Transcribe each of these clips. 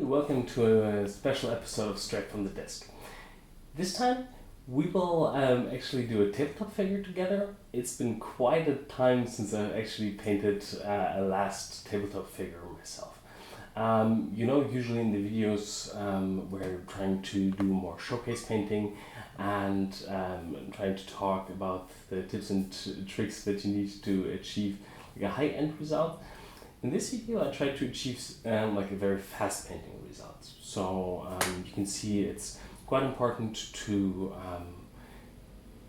welcome to a special episode of Straight from the Desk. This time we will actually do a tabletop figure together. It's been quite a time since I've actually painted a last tabletop figure myself. Usually in the videos we're trying to do more showcase painting and trying to talk about the tips and tricks that you need to achieve like a high-end result. In this video I tried to achieve like a very fast painting result. So you can see it's quite important to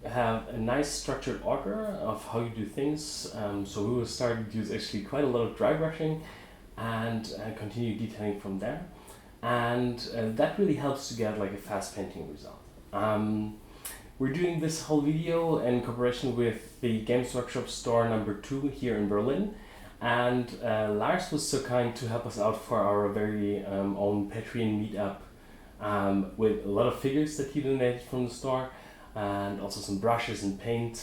have a nice structured order of how you do things. So we will start to use actually quite a lot of dry brushing and continue detailing from there. And that really helps to get like a fast painting result. We're doing this whole video in cooperation with the Games Workshop store number 2 here in Berlin. And Lars was so kind to help us out for our very own Patreon meetup with a lot of figures that he donated from the store and also some brushes and paint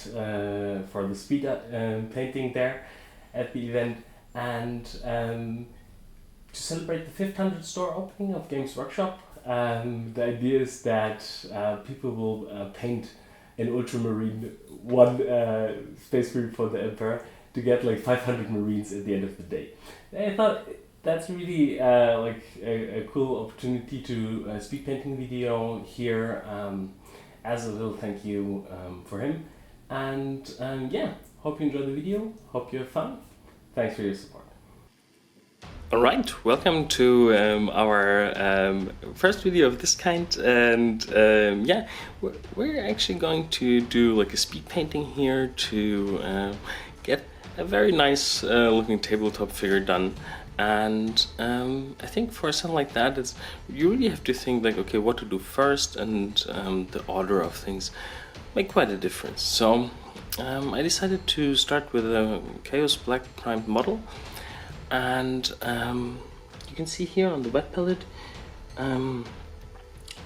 for the speed painting there at the event. And to celebrate the 500th store opening of Games Workshop, the idea is that people will paint in Ultramarine one space marine for the Emperor to get like 500 Marines at the end of the day. I thought that's really like a cool opportunity to speed painting video here as a little thank you for him. And yeah, hope you enjoy the video, hope you have fun. Thanks for your support. Alright, welcome to our first video of this kind, and yeah, we're actually going to do like a speed painting here to get a very nice looking tabletop figure done. And I think for something like that, you really have to think like, okay, what to do first, and the order of things make quite a difference. So I decided to start with a Chaos Black primed model, and you can see here on the wet palette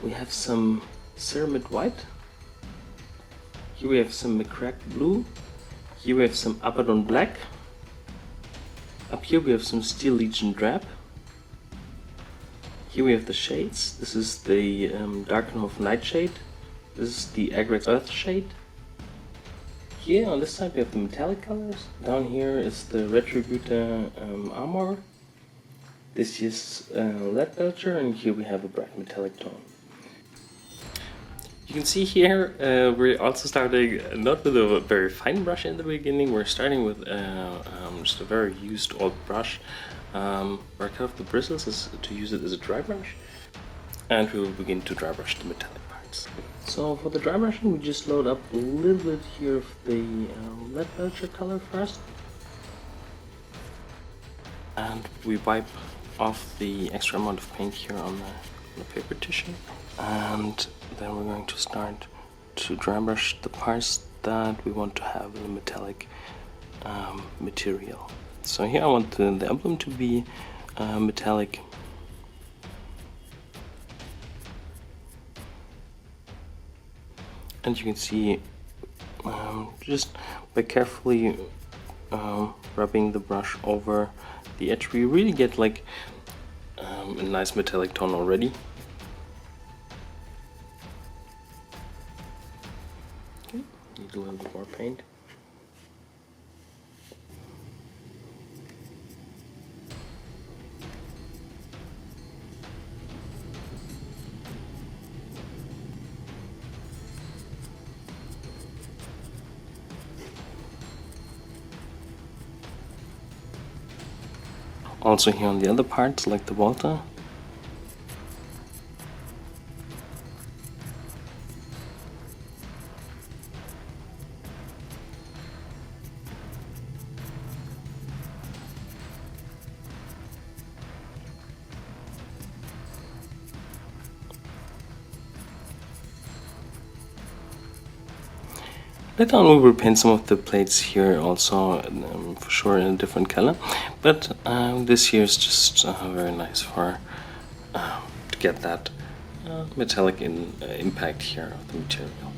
we have some Ceramide White, here we have some McCrack Blue, here we have some Abaddon Black, up here we have some Steel Legion Drab, here we have the shades. This is the Darkenhof Nightshade, this is the Agrex Earth Shade. Here on this side we have the metallic colors, down here is the Retributor Armor, this is Lead Belcher, and here we have a bright metallic tone. You can see here we're also starting not with a very fine brush in the beginning. We're starting with just a very used old brush where I cut off the bristles to use it as a dry brush, and we will begin to dry brush the metallic parts. So for the dry brushing we just load up a little bit here of the Lead Belcher color first, and we wipe off the extra amount of paint here on the paper tissue. And then we're going to start to dry brush the parts that we want to have in the metallic material. So here I want the emblem to be metallic. And you can see just by carefully rubbing the brush over the edge, we really get like a nice metallic tone already. Need a little bit more paint. Also here on the other parts, like the Volta. Later on we will paint some of the plates here also for sure in a different color, but this here is just very nice for to get that metallic impact here of the material.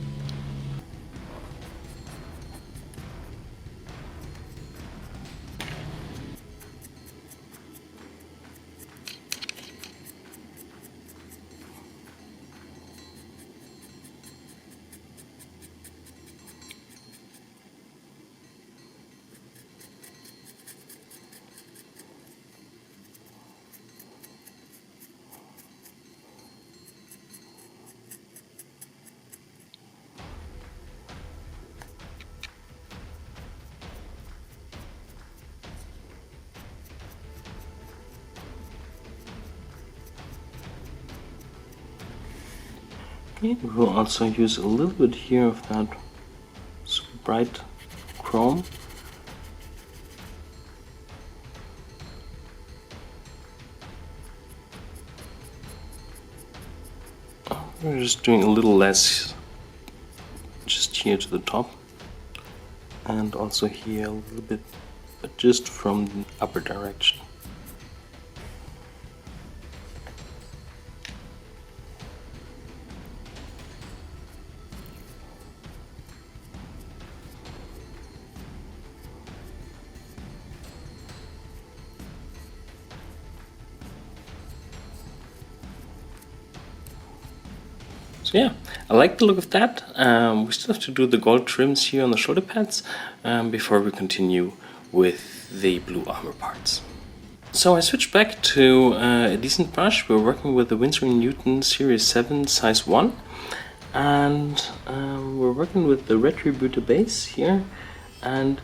Okay, we'll also use a little bit here of that super bright chrome. We're just doing a little less just here to the top, and also here a little bit, but just from the upper direction. So yeah, I like the look of that. We still have to do the gold trims here on the shoulder pads before we continue with the blue armor parts. So I switched back to a decent brush. We're working with the Winsor & Newton Series 7 size 1, and we're working with the Retributor base here, and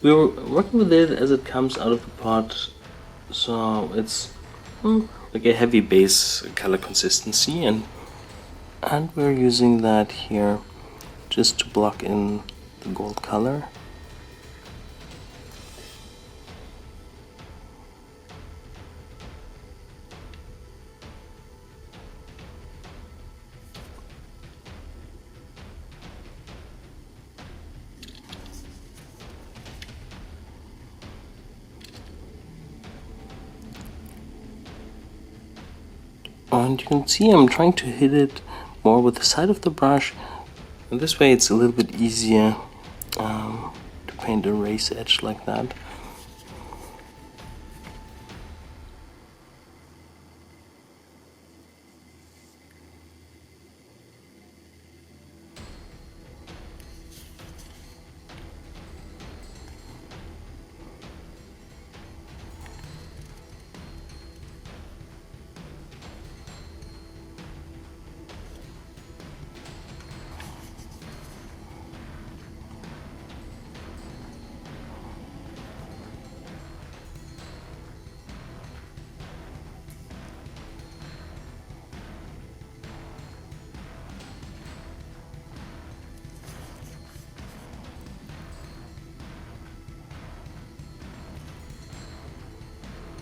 we're working with it as it comes out of the pot, so it's like a heavy base color consistency, and we're using that here just to block in the gold color. And you can see I'm trying to hit it more with the side of the brush, and this way it's a little bit easier to paint a raised edge like that.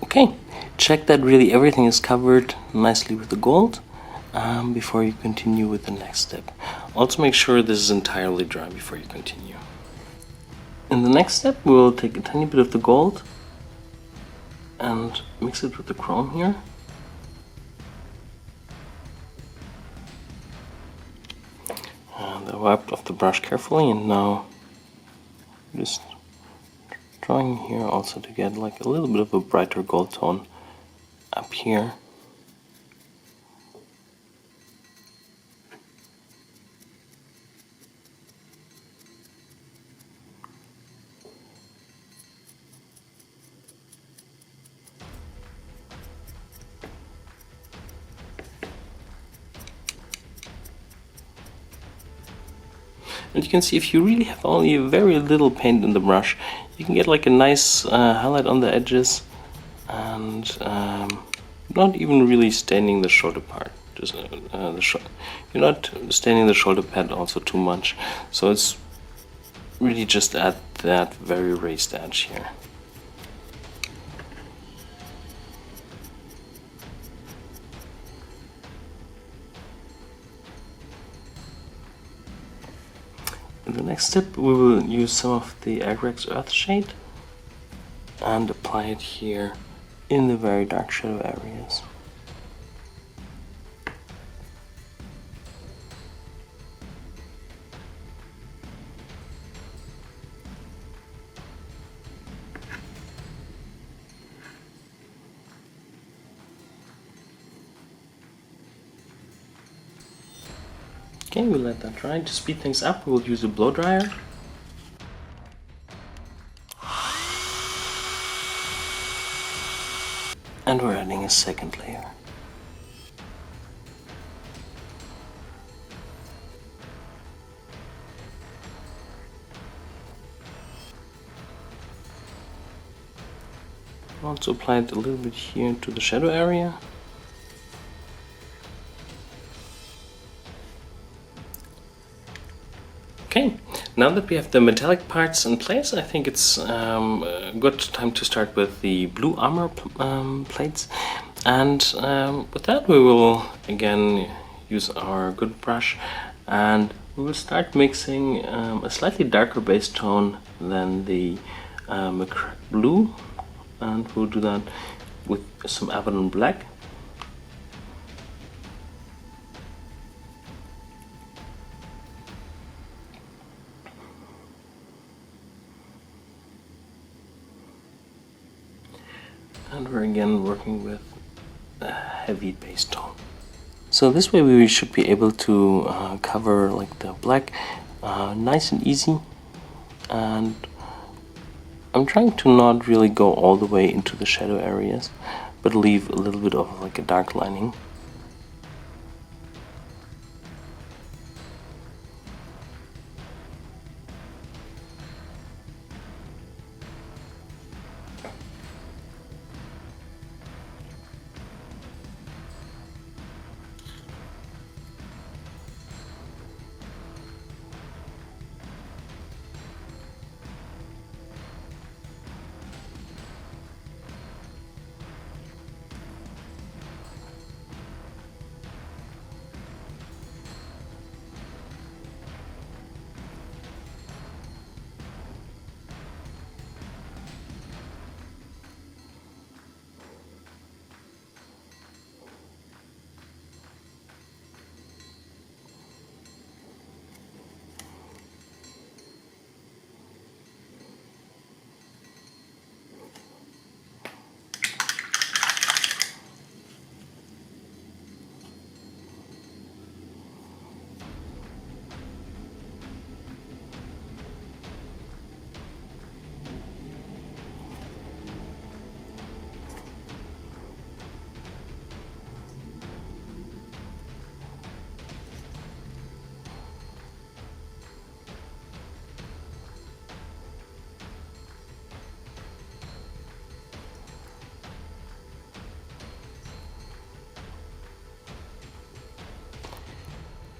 Okay, check that really everything is covered nicely with the gold before you continue with the next step. Also make sure this is entirely dry before you continue. In the next step we will take a tiny bit of the gold and mix it with the chrome here. And I wiped off the brush carefully, and now just drawing here also to get like a little bit of a brighter gold tone up here. And you can see if you really have only very little paint in the brush, you can get like a nice highlight on the edges, and not even really staining the shoulder part. Just you're not staining the shoulder pad also too much, so it's really just at that very raised edge here. In the next step we will use some of the Agrex Earth Shade and apply it here in the very dark shadow areas. Okay, we'll let that dry. To speed things up, we'll use a blow dryer. And we're adding a second layer. Also apply it a little bit here to the shadow area. Now that we have the metallic parts in place, I think it's a good time to start with the blue armor plates. And with that we will again use our good brush, and we will start mixing a slightly darker base tone than the blue, and we'll do that with some Abaddon black. And we're again working with a heavy base tone. So this way we should be able to cover like the black nice and easy, and I'm trying to not really go all the way into the shadow areas, but leave a little bit of like a dark lining.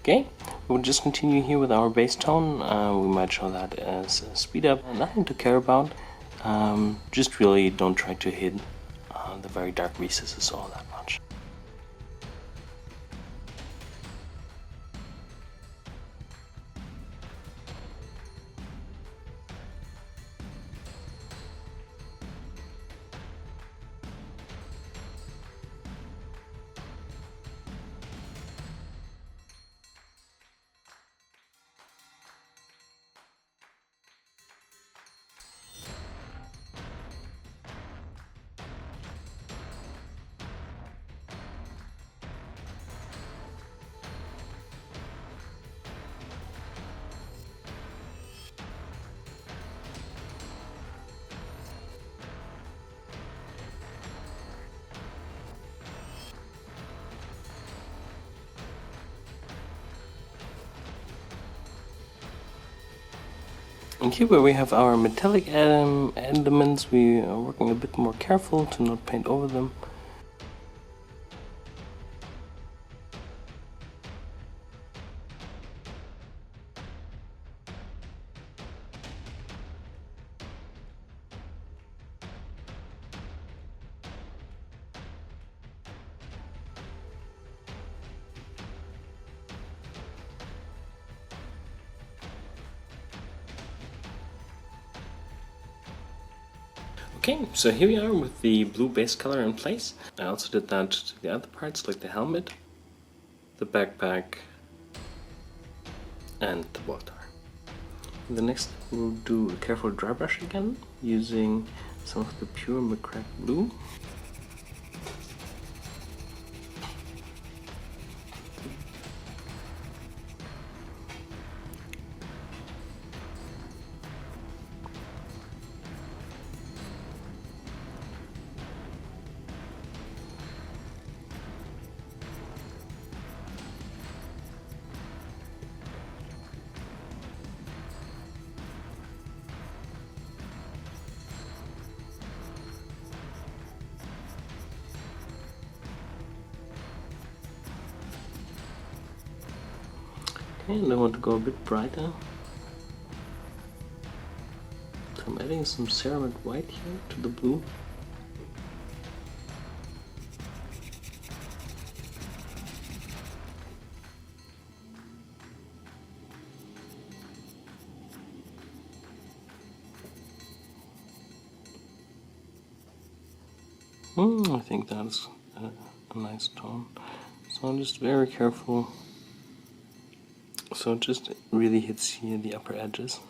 Okay, we'll just continue here with our base tone. We might show that as a speed up. Nothing to care about. Just really don't try to hit the very dark recesses all that much. And here where we have our metallic elements, we are working a bit more careful to not paint over them. Okay, so here we are with the blue base color in place. I also did that to the other parts, like the helmet, the backpack, and the boltar. The next we'll do a careful dry brush again, using some of the pure McCrack blue. Okay, and I want to go a bit brighter. adding some ceramic white here to the blue. I think that's a nice tone. So I'm just very careful. So it just really hits here the upper edges.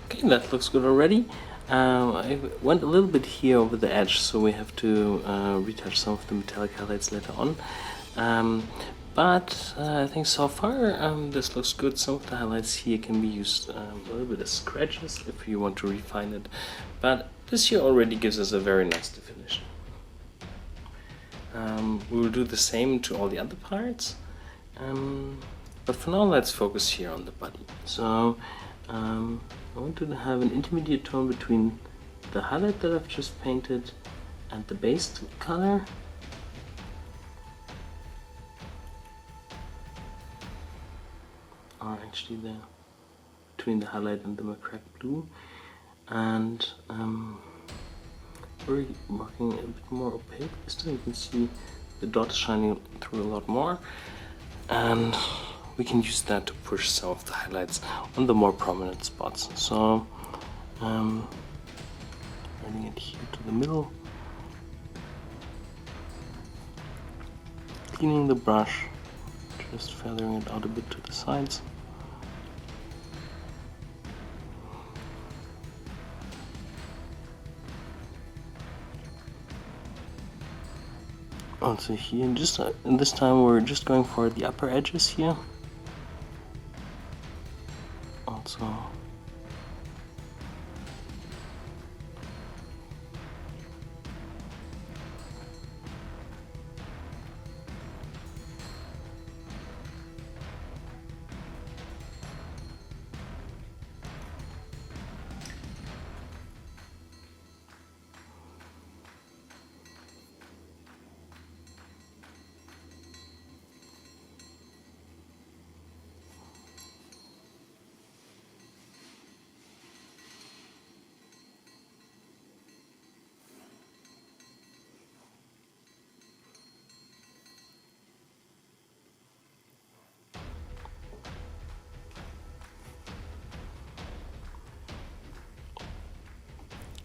Okay, that looks good already. I went a little bit here over the edge, so we have to retouch some of the metallic highlights later on. But I think so far this looks good. Some of the highlights here can be used a little bit as scratches if you want to refine it. But this here already gives us a very nice definition. We will do the same to all the other parts. But for now, let's focus here on the body. So I want to have an intermediate tone between the highlight that I've just painted and the base color. Or actually between the highlight and the cracked blue. And we're working a bit more opaque this time. You can see the dot shining through a lot more. And we can use that to push some of the highlights on the more prominent spots. So running it here to the middle, cleaning the brush, just feathering it out a bit to the sides. Also here, just and this time we're just going for the upper edges here. Also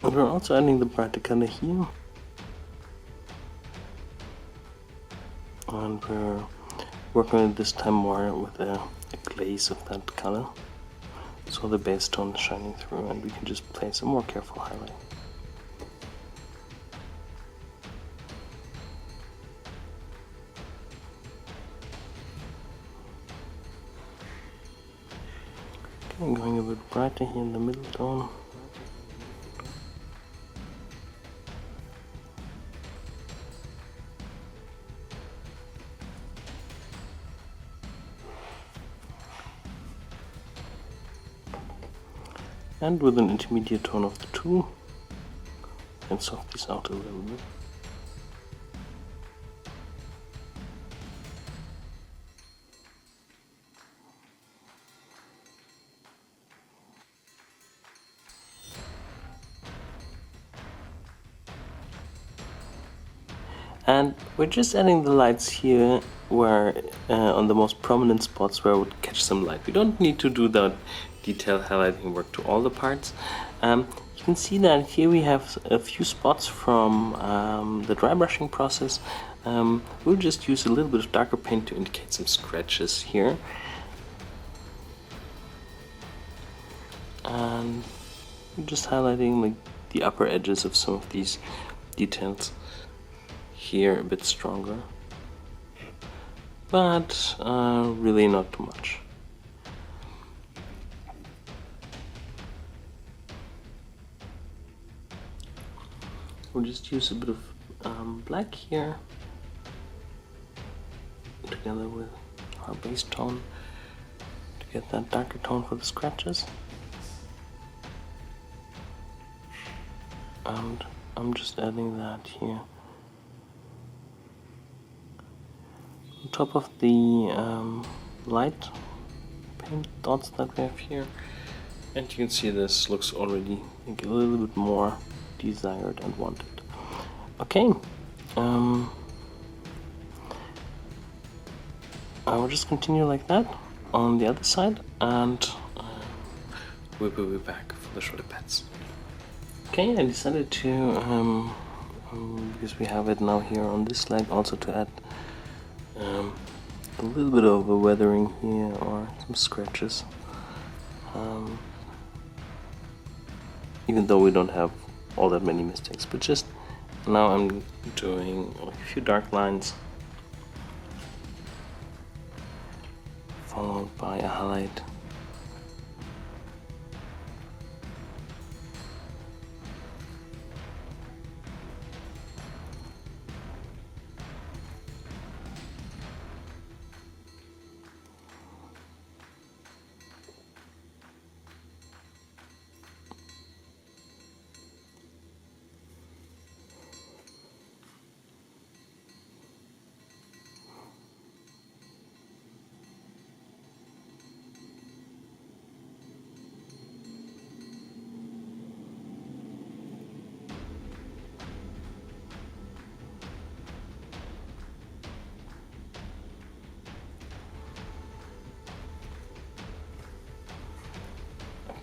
and we're also adding the brighter color here, and we're working with this time more with a glaze of that color, so the base tone is shining through, and we can just place a more careful highlight. Okay, I'm going a bit brighter here in the middle tone. And with an intermediate tone of the two, and soft these out a little bit. And we're just adding the lights here where on the most prominent spots where I would catch some light. We don't need to do that detailed highlighting work to all the parts. You can see that here we have a few spots from the dry brushing process. We'll just use a little bit of darker paint to indicate some scratches here. And we're just highlighting like the upper edges of some of these details here a bit stronger, but really not too much. We'll just use a bit of black here together with our base tone to get that darker tone for the scratches. And I'm just adding that here on top of the light paint dots that we have here. And you can see this looks already like a little bit more desired and wanted. Okay, I will just continue like that on the other side, and we will be back for the shoulder pads. Okay, I decided to, because we have it now here on this leg, also to add a little bit of a weathering here or some scratches. Even though we don't have all that many mistakes, but just now I'm doing a few dark lines followed by a highlight.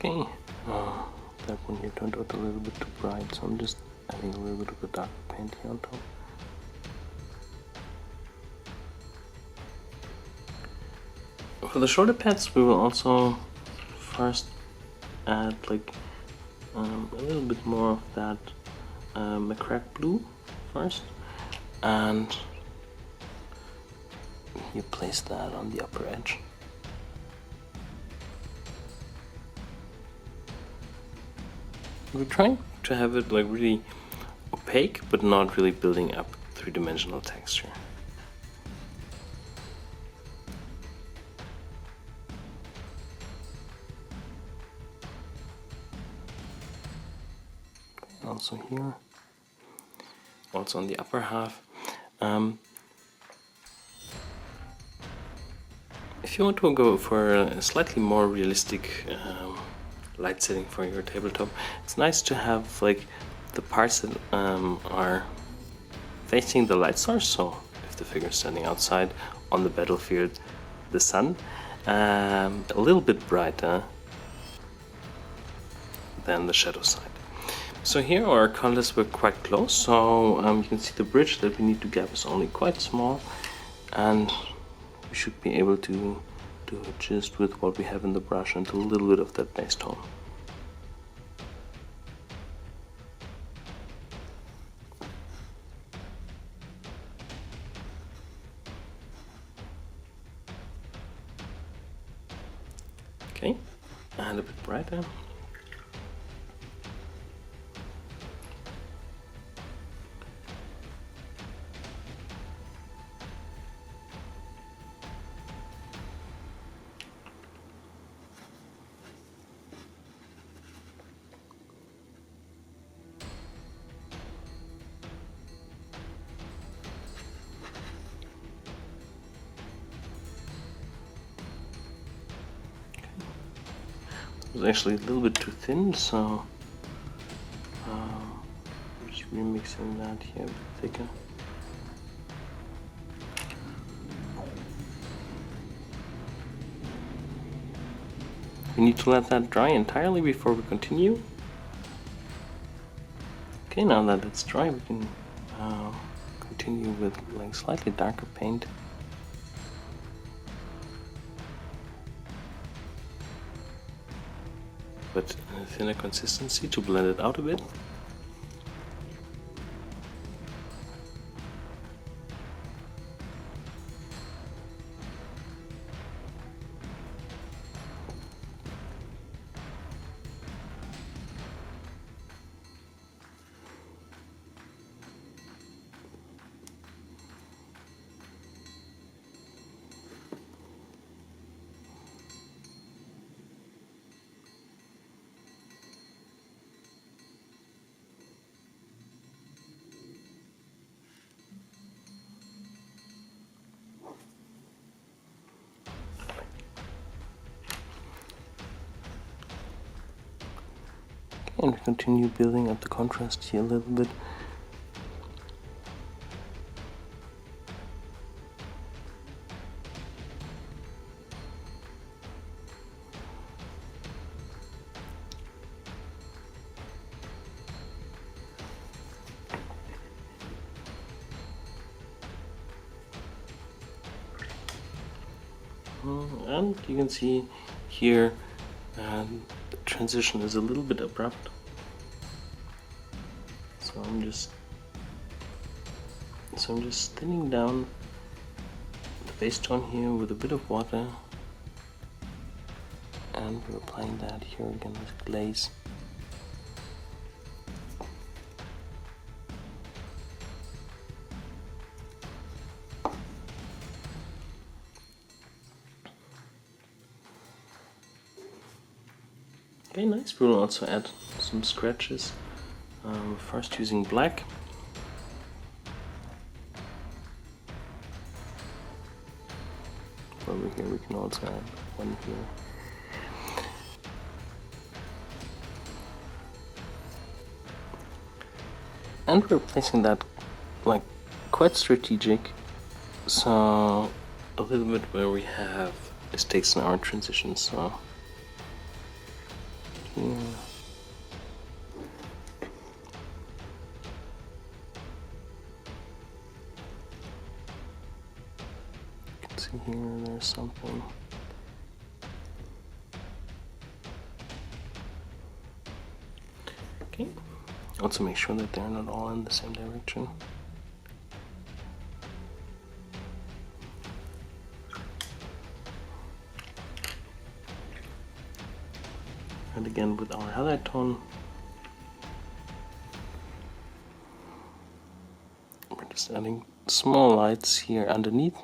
Okay, that one here turned out a little bit too bright, so I'm just adding a little bit of the dark paint here on top. For the shoulder pads, we will also first add like a little bit more of that McCrack blue first, and you place that on the upper edge. We're trying to have it like really opaque, but not really building up three-dimensional texture. Also here, also on the upper half. If you want to go for a slightly more realistic light setting for your tabletop, it's nice to have like the parts that are facing the light source. So if the figure is standing outside on the battlefield, the sun, a little bit brighter than the shadow side. So here our colors were quite close, so you can see the bridge that we need to gap is only quite small, and we should be able to do it just with what we have in the brush and a little bit of that base tone. Okay, and a bit brighter. It was actually a little bit too thin, so I'm just remixing that here a bit thicker. We need to let that dry entirely before we continue. Okay, now that it's dry, we can continue with like slightly darker paint. But in a thinner consistency to blend it out a bit. And continue building up the contrast here a little bit. And you can see here the transition is a little bit abrupt. So I'm just thinning down the base tone here with a bit of water, and we're applying that here again with glaze. Okay, nice. We'll also add some scratches. First using black. Over here we can also add one here. And we're placing that like quite strategic, so a little bit where we have mistakes in our transitions. So here. You can see here there's something. Okay. Also make sure that they're not all in the same direction. And again with our highlight tone, we're just adding small lights here underneath.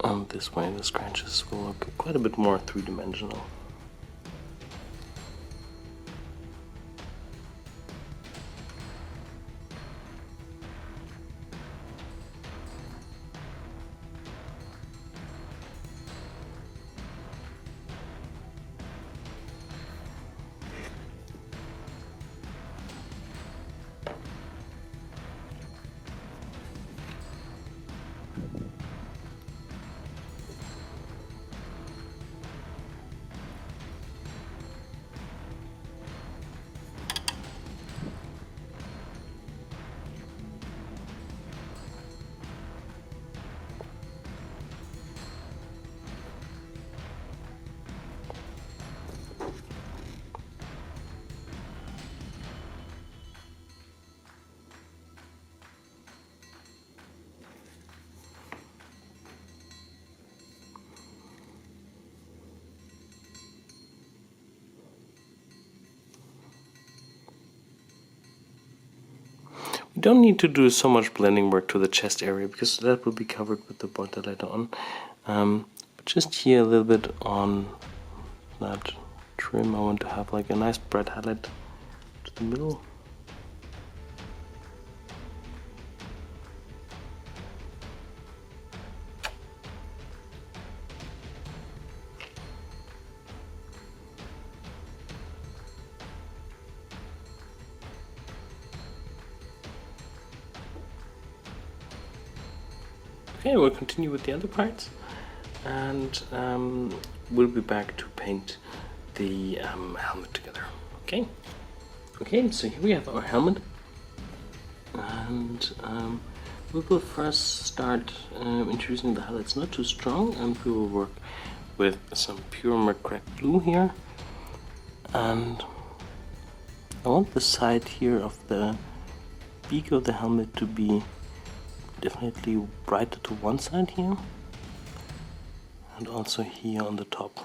And this way the scratches will look quite a bit more three-dimensional. We don't need to do so much blending work to the chest area because that will be covered with the border later on. But just here a little bit on that trim, I want to have like a nice bright highlight to the middle. Okay, we'll continue with the other parts, and we'll be back to paint the helmet together. Okay. Okay, so here we have our helmet, and we will first start introducing the highlights, not too strong, and we will work with some pure cracked blue here. And I want the side here of the beak of the helmet to be definitely brighter to one side here, and also here on the top.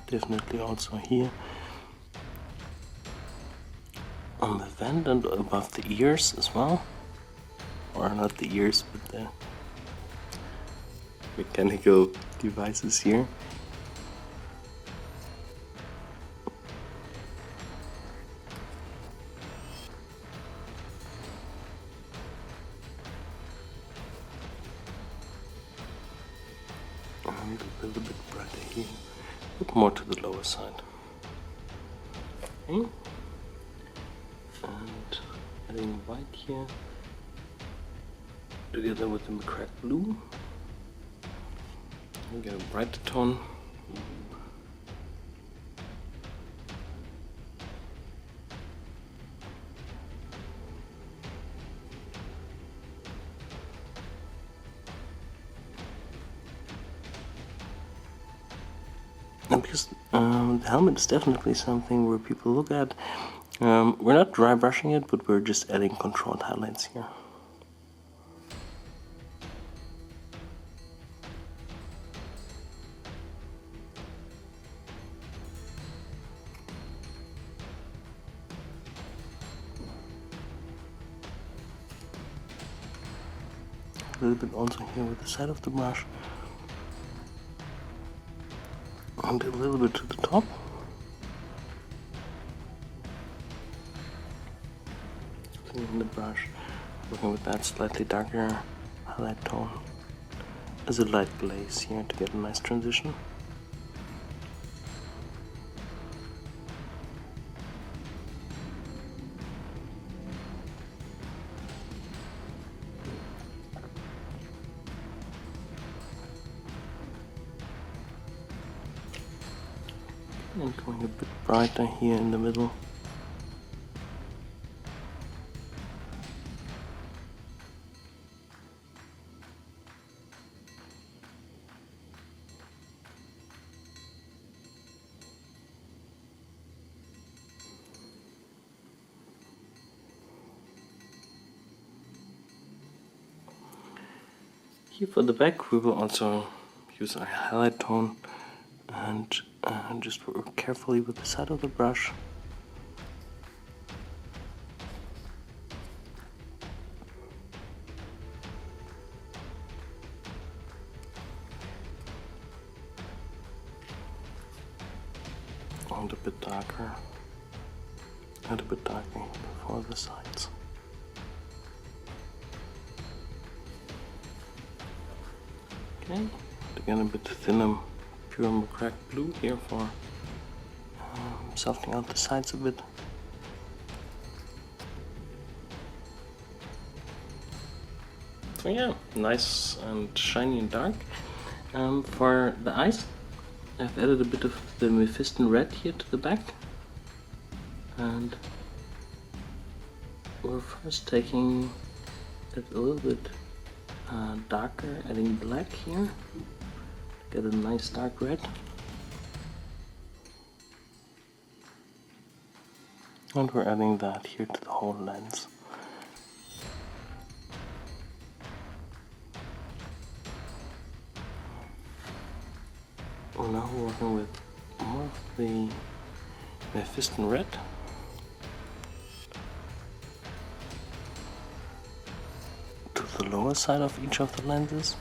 Definitely also here on the vent and above the ears as well, or not the ears but the mechanical devices here. And a little bit brighter here, but more to the lower side. Okay. And adding white here together with the cracked blue. We get a brighter tone. And because the helmet is definitely something where people look at, we're not dry brushing it, but we're just adding controlled highlights here. A little bit also here with the side of the brush, and a little bit to the top. Cleaning the brush, working with that slightly darker highlight tone as a light glaze here to get a nice transition. And going a bit brighter here in the middle. Here for the back we will also use our highlight tone and just work carefully with the side of the brush. And a bit darker, and a bit darker for the sides. Okay, again a bit thinner pure cracked blue here for softening out the sides a bit. So yeah, nice and shiny and dark. For the eyes, I've added a bit of the Mephiston red here to the back, and we're first taking it a little bit darker, adding black here, get a nice dark red. And we're adding that here to the whole lens. Now we're working with more of the Mephiston red. To the lower side of each of the lenses.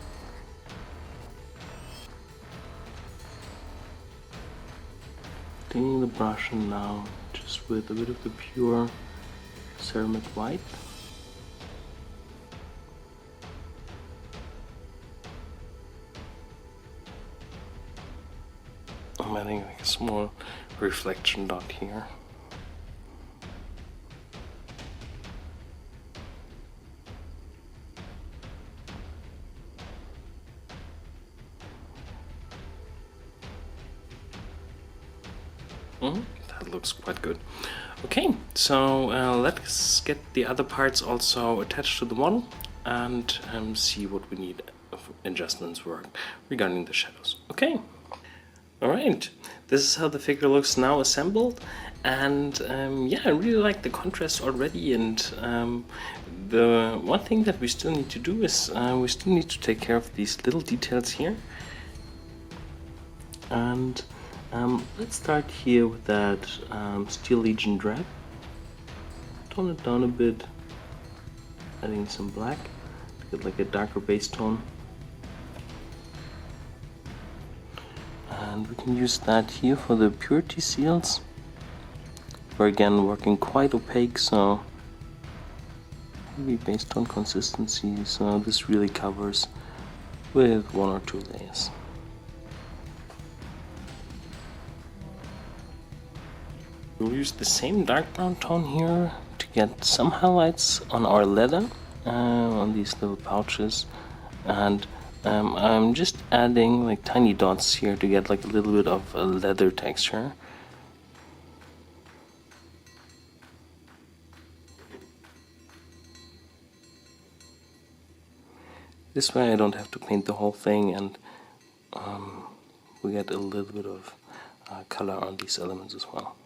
Cleaning the brush and now just with a bit of the pure ceramic white. I'm adding like a small reflection dot here. That looks quite good. Okay, so let's get the other parts also attached to the model and see what we need of adjustments work regarding the shadows. Okay. Alright, this is how the figure looks now assembled, and yeah, I really like the contrast already, and the one thing that we still need to do is we still need to take care of these little details here. And let's start here with that Steel Legion drab. Tone it down a bit, adding some black to get like a darker base tone. And we can use that here for the purity seals. We're again working quite opaque, so maybe based on consistency, so this really covers with 1 or 2 layers. We'll use the same dark brown tone here to get some highlights on our leather, on these little pouches, and I'm just adding like tiny dots here to get like a little bit of a leather texture. This way I don't have to paint the whole thing, and we get a little bit of color on these elements as well.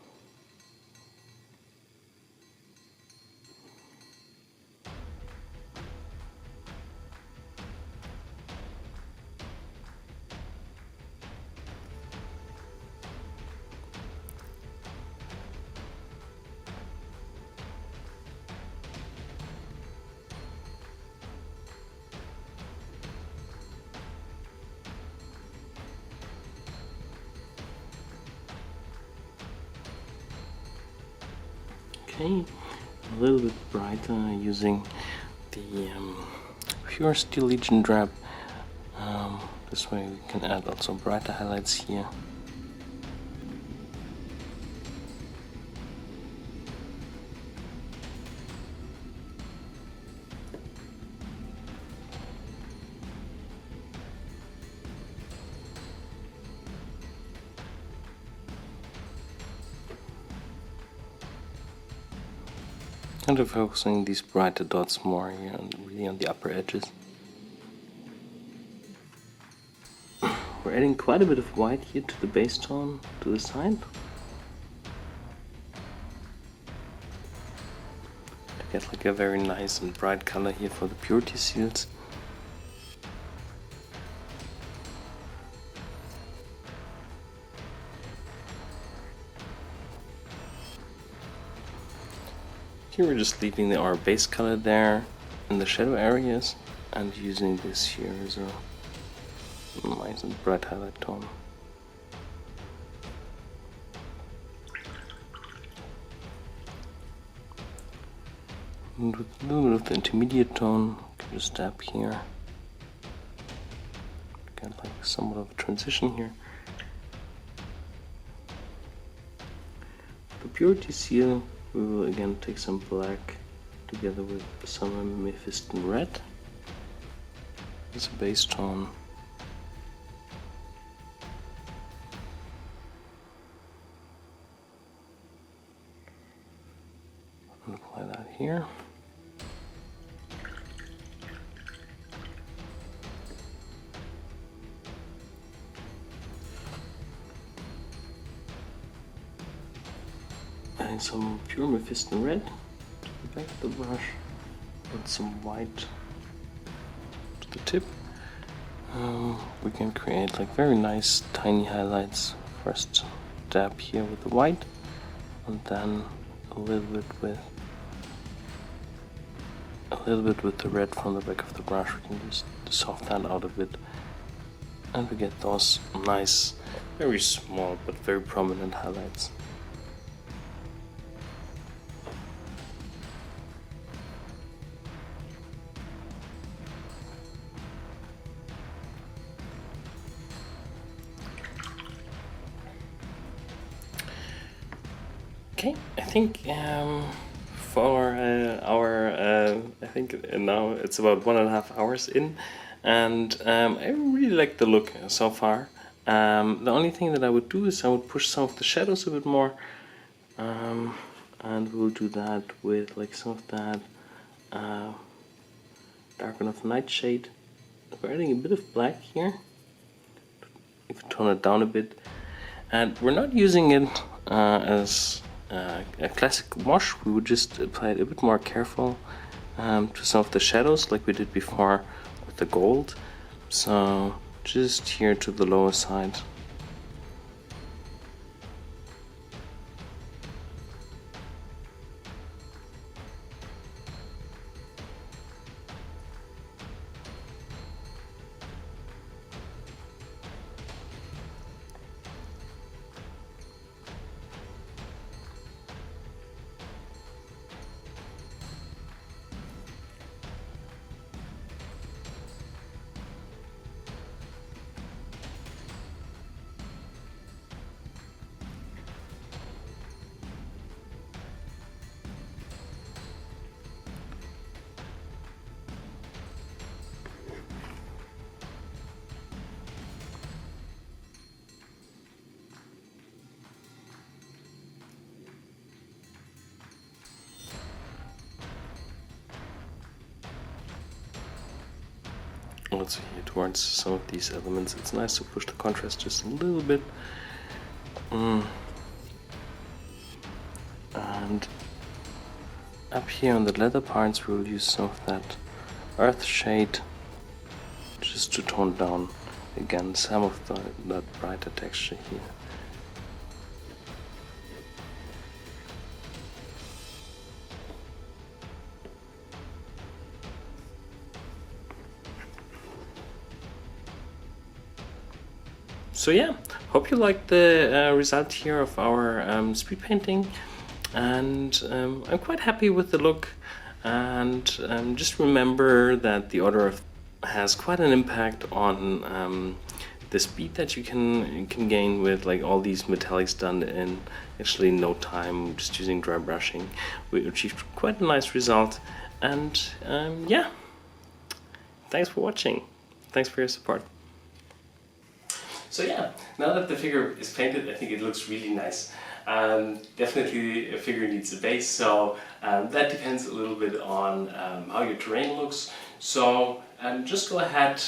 Okay, a little bit brighter using the pure Steel Legion drab. This way we can add also brighter highlights here. Kind of focusing these brighter dots more here, and really on the upper edges. We're adding quite a bit of white here to the base tone to the side, to get like a very nice and bright color here for the purity seals. Here we're just leaving our base color there in the shadow areas and using this here as a nice and bright highlight tone. And with a little bit of the intermediate tone, you can just dab here. Get like somewhat of a transition here. The purity seal, we will again take some black together with some amethyst red as a base tone. And apply that here. Adding some pure amethyst red to the back of the brush, and some white to the tip. We can create like very nice tiny highlights. First dab here with the white, and then a little bit with the red from the back of the brush. We can just soften that out a bit, and we get those nice, very small but very prominent highlights. Okay, I think for I think now it's about 1.5 hours in, and I really like the look so far. The only thing that I would do is I would push some of the shadows a bit more, and we'll do that with like some of that dark enough nightshade. We're adding a bit of black here. If we tone it down a bit, and we're not using it as a classic wash. We would just apply it a bit more careful to some of the shadows, like we did before with the gold. So just here to the lower side. Also here towards some of these elements, it's nice to push the contrast just a little bit. And up here on the leather parts we'll use some of that earth shade just to tone down again some of that brighter texture here. So yeah, hope you liked the result here of our speed painting, and I'm quite happy with the look. And just remember that the order has quite an impact on the speed that you can gain with like all these metallics done in actually no time, just using dry brushing. We achieved quite a nice result, and yeah, thanks for watching. Thanks for your support. So yeah, now that the figure is painted, I think it looks really nice. Definitely a figure needs a base, so that depends a little bit on how your terrain looks. So just go ahead,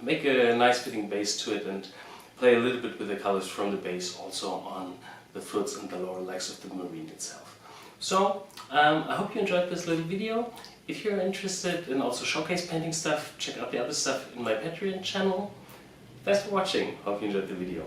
make a nice fitting base to it, and play a little bit with the colors from the base also on the foots and the lower legs of the marine itself. So I hope you enjoyed this little video. If you're interested in also showcase painting stuff, check out the other stuff in my Patreon channel. Thanks for watching, hope you enjoyed the video.